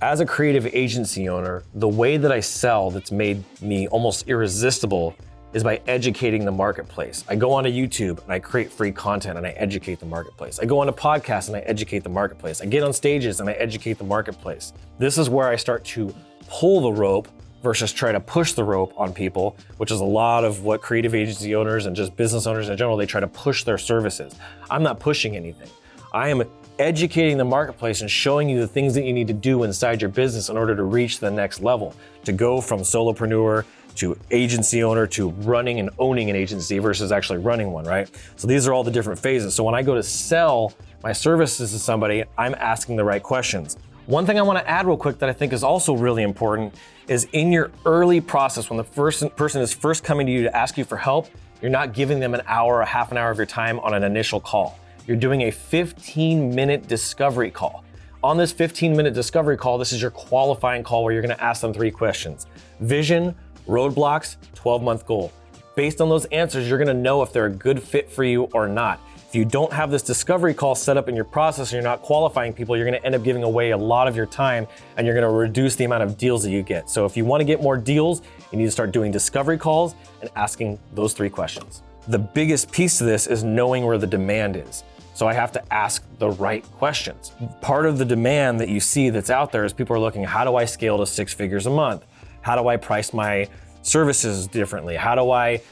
As a creative agency owner, the way that I sell that's made me almost irresistible is by educating the marketplace. I go onto YouTube and I create free content and I educate the marketplace. I go onto podcasts and I educate the marketplace. I get on stages and I educate the marketplace. This is where I start to pull the rope versus try to push the rope on people, which is a lot of what creative agency owners and just business owners in general, they try to push their services. I'm not pushing anything. I am educating the marketplace and showing you the things that you need to do inside your business in order to reach the next level, to go from solopreneur to agency owner to running and owning an agency versus actually running one, right? So these are all the different phases. So when I go to sell my services to somebody, I'm asking the right questions. One thing I want to add real quick that I think is also really important is in your early process, when the person is first coming to you to ask you for help, you're not giving them an hour or half an hour of your time on an initial call. You're doing a 15-minute discovery call. On this 15-minute discovery call, this is your qualifying call where you're going to ask them 3 questions. Vision, roadblocks, 12-month goal. Based on those answers, you're going to know if they're a good fit for you or not. If you don't have this discovery call set up in your process and you're not qualifying people, you're going to end up giving away a lot of your time and you're going to reduce the amount of deals that you get. So if you want to get more deals, you need to start doing discovery calls and asking those 3 questions. The biggest piece of this is knowing where the demand is. So I have to ask the right questions. Part of the demand that you see that's out there is people are looking, how do I scale to 6 figures a month? How do I price my services differently? How do I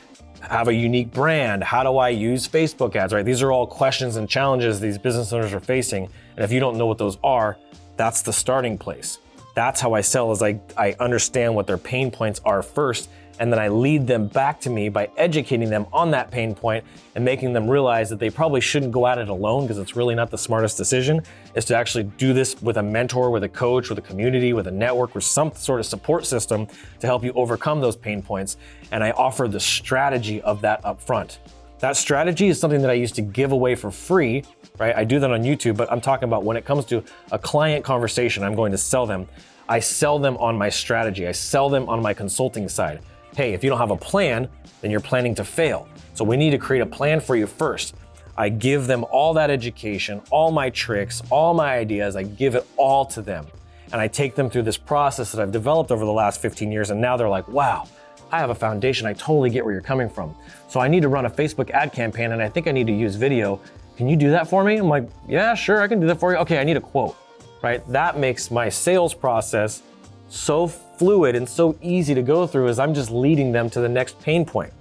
have a unique brand? How do I use Facebook ads, right? These are all questions and challenges these business owners are facing. And if you don't know what those are, that's the starting place. That's how I sell, is I understand what their pain points are first, and then I lead them back to me by educating them on that pain point and making them realize that they probably shouldn't go at it alone, because it's really not the smartest decision, is to actually do this with a mentor, with a coach, with a community, with a network, with some sort of support system to help you overcome those pain points. And I offer the strategy of that up front. That strategy is something that I used to give away for free, right? I do that on YouTube, but I'm talking about when it comes to a client conversation, I'm going to sell them. I sell them on my strategy. I sell them on my consulting side. Hey, if you don't have a plan, then you're planning to fail. So we need to create a plan for you first. I give them all that education, all my tricks, all my ideas. I give it all to them. And I take them through this process that I've developed over the last 15 years. And now they're like, wow, I have a foundation. I totally get where you're coming from. So I need to run a Facebook ad campaign and I think I need to use video. Can you do that for me? I'm like, yeah, sure, I can do that for you. Okay, I need a quote, right? That makes my sales process so fluid and so easy to go through, as I'm just leading them to the next pain point.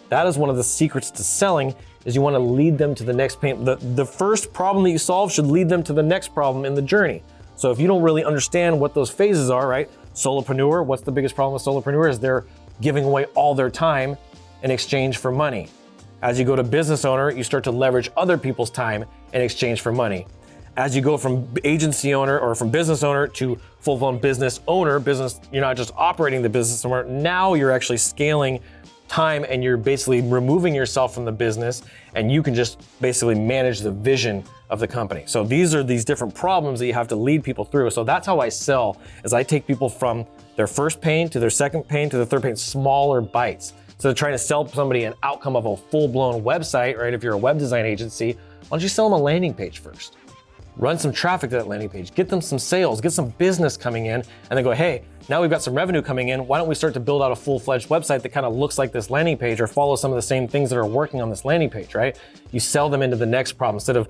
That is one of the secrets to selling, is you want to lead them to the next pain. The first problem that you solve should lead them to the next problem in the journey. So if you don't really understand what those phases are, right? Solopreneur, what's the biggest problem with solopreneur is they're giving away all their time in exchange for money. As you go to business owner, you start to leverage other people's time in exchange for money. As you go from agency owner or from business owner to full-blown business owner, you're not just operating the business owner, now you're actually scaling time and you're basically removing yourself from the business and you can just basically manage the vision of the company. So these are these different problems that you have to lead people through. So that's how I sell, is I take people from their first pain to their second pain to their third pain, smaller bites. So trying to sell somebody an outcome of a full-blown website, right? If you're a web design agency, why don't you sell them a landing page first? Run some traffic to that landing page, get them some sales, get some business coming in, and then go, hey, now we've got some revenue coming in. Why don't we start to build out a full-fledged website that kind of looks like this landing page or follow some of the same things that are working on this landing page, right? You sell them into the next problem instead of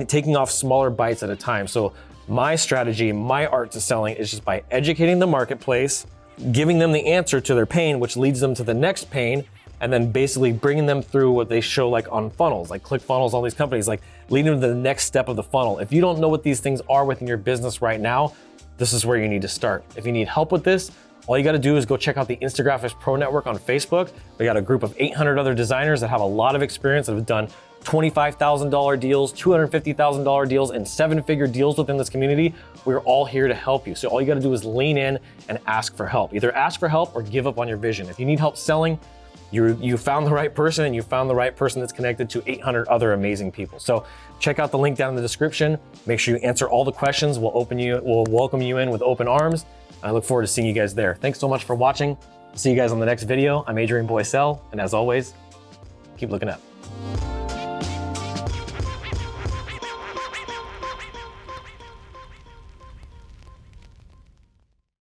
taking off smaller bites at a time. So my strategy, my art to selling is just by educating the marketplace, giving them the answer to their pain, which leads them to the next pain, and then basically bringing them through what they show like on funnels, like ClickFunnels, all these companies, like leading them to the next step of the funnel. If you don't know what these things are within your business right now, this is where you need to start. If you need help with this, all you gotta do is go check out the Instagraphics Pro Network on Facebook. We got a group of 800 other designers that have a lot of experience, that have done $25,000 deals, $250,000 deals, and 7-figure deals within this community. We're all here to help you. So all you gotta do is lean in and ask for help. Either ask for help or give up on your vision. If you need help selling, you found the right person, and you found the right person that's connected to 800 other amazing people. So check out the link down in the description. Make sure you answer all the questions. We'll welcome you in with open arms. I look forward to seeing you guys there. Thanks so much for watching. See you guys on the next video. I'm Adrian Boysel, and as always, keep looking up.